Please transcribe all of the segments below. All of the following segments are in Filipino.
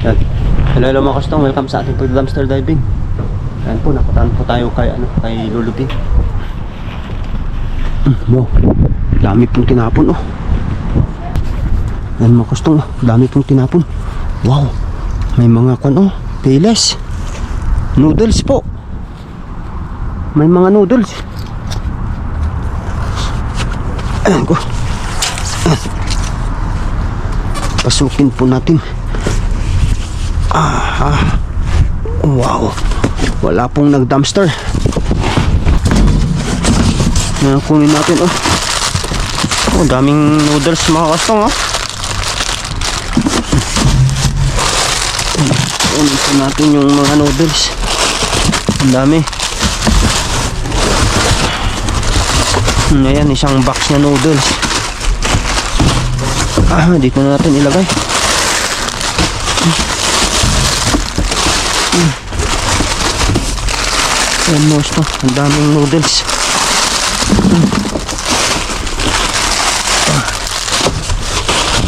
Yan. Hello mga kastong, welcome sa ating pag-dumpster diving. Yan po, nakutaan po tayo kay, kay Lulubi. Wow, dami pong tinapon oh. Yan mga kastong, dami pong tinapon. Wow, may mga piles. Noodles po. May mga noodles. Ayan ko. Pasukin po natin. Wow, wala pong nag-dumpster. Kunin natin oh. Oh, daming noodles mga kastong oh. Kunin po natin yung mga noodles. Ang dami. Ayan, isang box na noodles. Dito na natin ilagay. Ayan mo ito, ang daming noodles.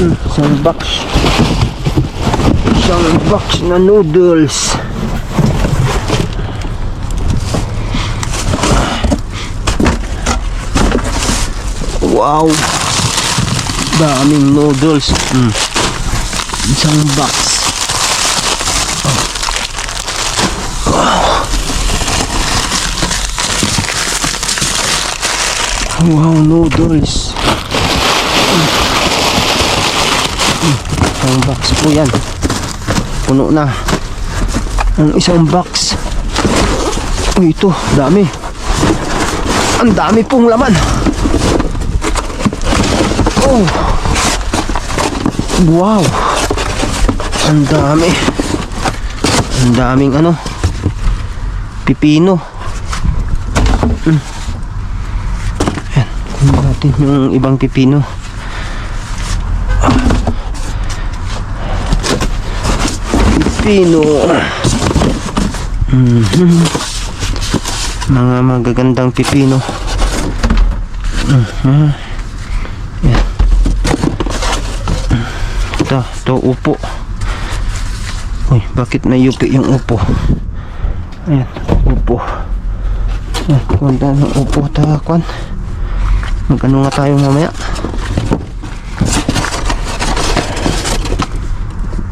Isang box na noodles. Wow, daming noodles. Isang box. Wow, noodles. Isang box po yan. Puno na ang isang box. Ito, dami. Ang dami pong laman. Oh, wow, ang dami. Ang daming pipino. Ayan, kunin natin yung ibang pipino. Pipino. Mga magagandang pipino. Ayan. Ito upo. Uy, bakit may yupi yung upo? Ayan, upo. Ayan, kunda ng upo. Takwan. Magano nga tayo mamaya?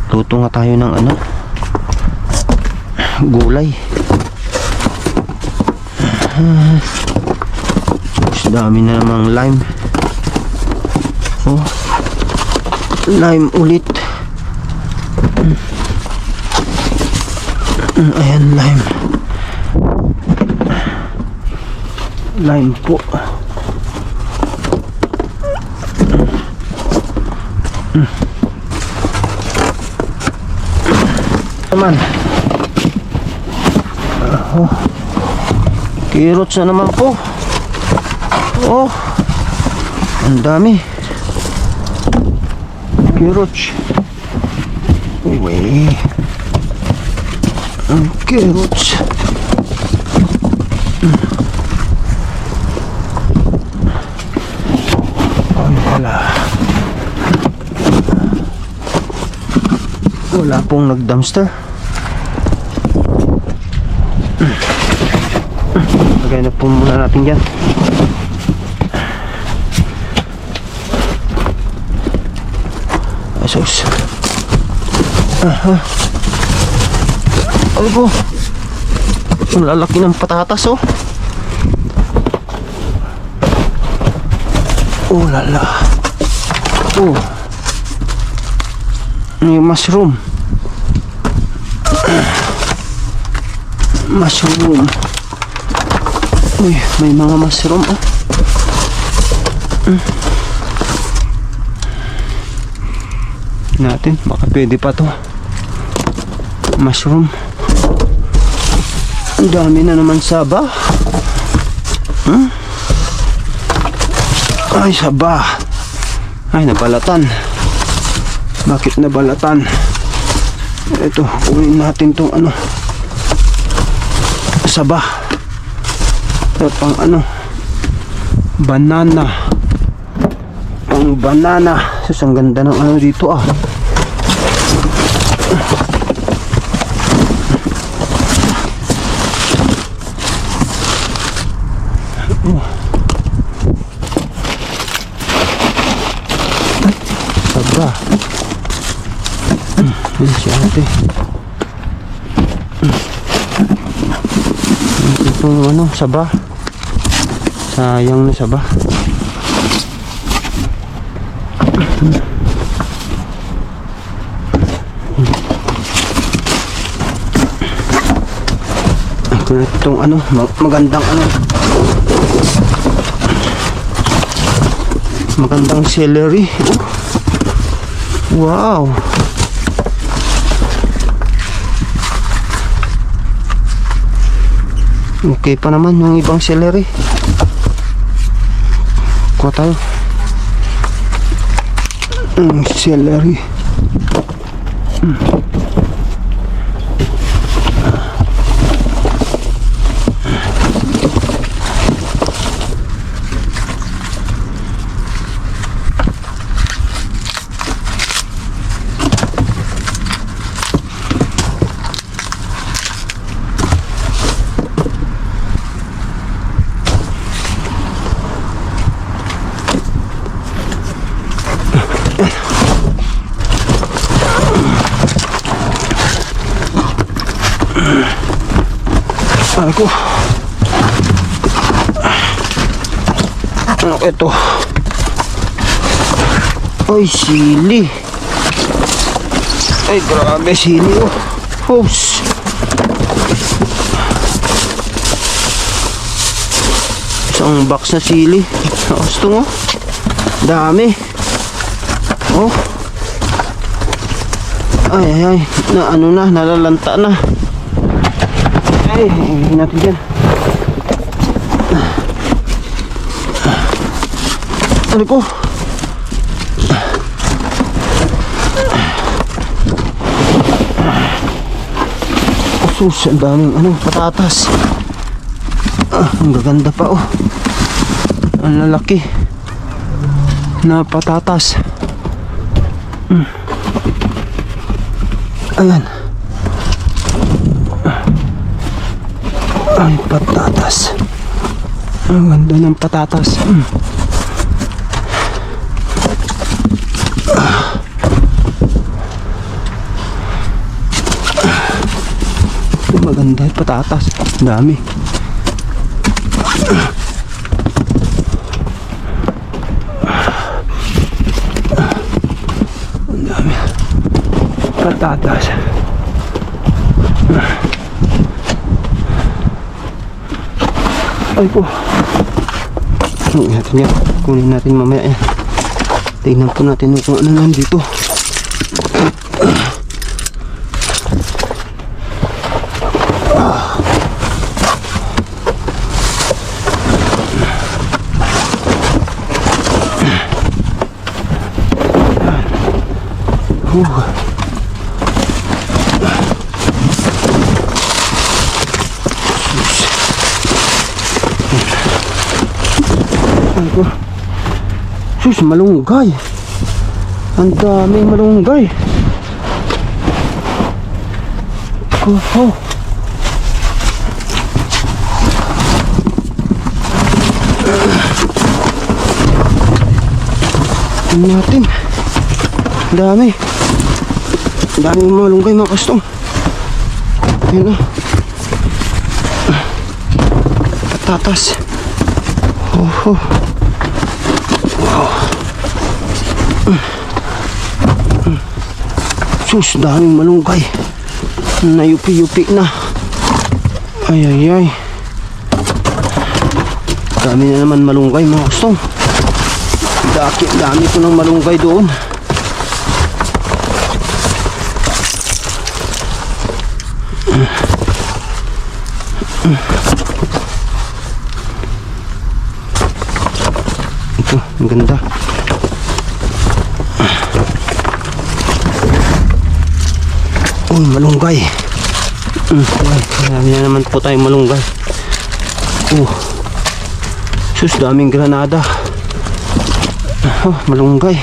Luto nga tayo ng gulay. Dami na namang lime. Oh, lime ulit. Ayan, lime. Lime po. Naman. Carrots na naman po. Oh, ang dami. Carrots. Uy, ang carrots. Wala pong nag-dumpster. Lagay na po muna natin dyan. Asos. Ano po? Ang lalaki ng patatas oh. Oh lala. Oh, may mushroom. Mushroom. Uy, may mga mushroom oh. Natin, baka pwede pa to. Mushroom. Ang dami na naman saba. Ay, saba. Ay, nabalatan. Bakit nabalatan? Ito, kunin natin tong saba. Ito pang banana. Pang banana. Sus, ang ganda ng dito ah. Ayan si ate. Itong ano, saba. Sayang na saba. Itong ano, magandang ano. Magandang celery. Wow. Okay pa naman yung ibang celery. Kuha tayo. Celery. Ako. Ano ito? Ay, sili. Ay, grabe sili oh. Oops. Isang box na sili. Gusto mo? Dami. Oh. Ay. Na ano na, nalalanta na. Ay, hindi natin dyan. Ano po? Sus, ang daming ano, patatas. Ang gaganda pa oh. Ang lalaki na patatas. Ayan. Ay, patatas. Ang ganda ng patatas. Ito maganda yung patatas. Dami. Ang dami. Patatas. Ay po. Natin yan. Kunin natin mamaya yan. Tingnan po natin kung ano nandito. Sus, malunggay. Ang daming malunggay. Oh. Tingnan natin. Dami. Daming malunggay mga kastong. Ayan o. Patatas. Oh. Wow. Sus, daming malunggay. Nayupi-yupi na. Ay. Dami na naman malunggay mga kastong. Dami ko ng malunggay doon. Ito, ang ganda. Uy, malunggay. Marami na naman po tayong malunggay. Sus, daming granada. Malunggay.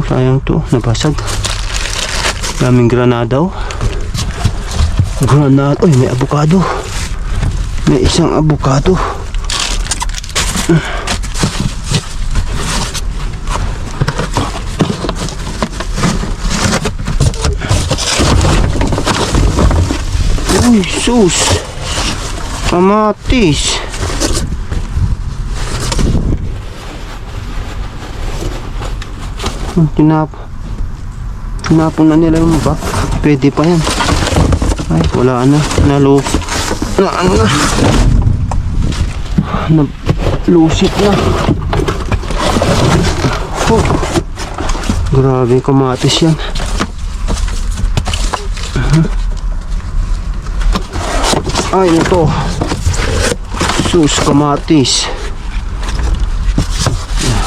Sayang to, nabasag. Daming granada oh. Granada, may avocado. May isang avocado. Uy, sus. Kamatis. Tinapon na nila yung ba? Pwede pa yan. Ay, wala na. Nalusit na. Oh, grabe kamatis yan. Ay, ito. Sus, kamatis.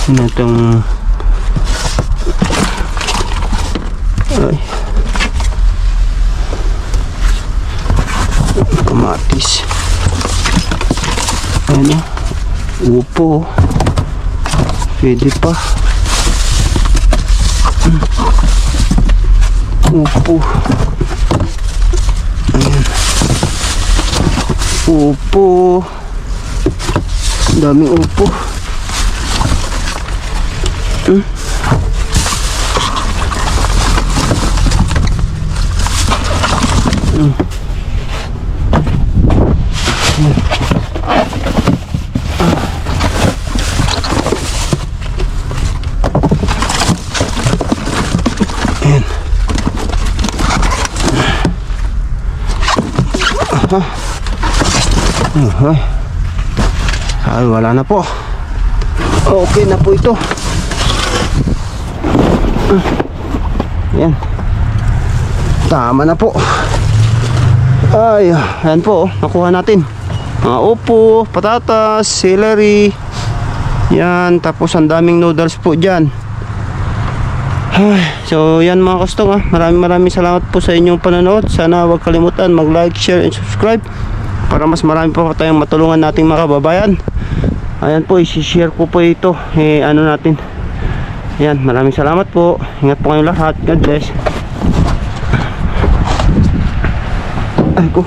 Ano itong... Ay. Kamatis. Ano? Upo. Pwede pa. Upo. Ayan. Upo. Daming upo. Ayan. Ay, wala na po. Okay na po ito. Ayan. Tama na po. Ay, ayan po. Nakuha natin. Mga upo, patatas, celery. Yan. Tapos ang daming noodles po dyan. So yan mga kastong, maraming salamat po sa inyong panonood. Sana huwag kalimutan mag like, share and subscribe para mas marami po tayong matulungan nating mga kababayan. Ayan po, i-share ko po ito ano natin. Ayan, maraming salamat po. Ingat po kayong lahat. God bless. Ay ko.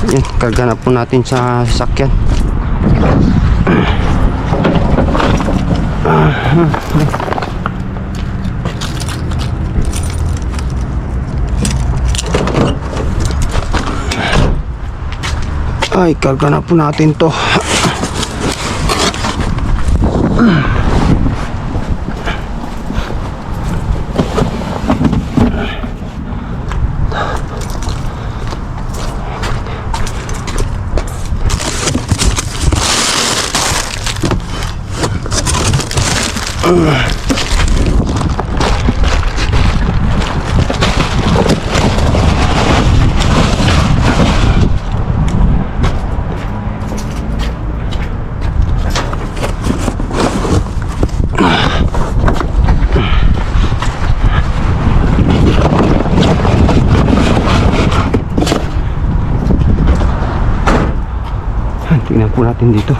Ayan, karga na po natin sa sasakyan. Ay, karga na po natin to. Tingnan po natin dito.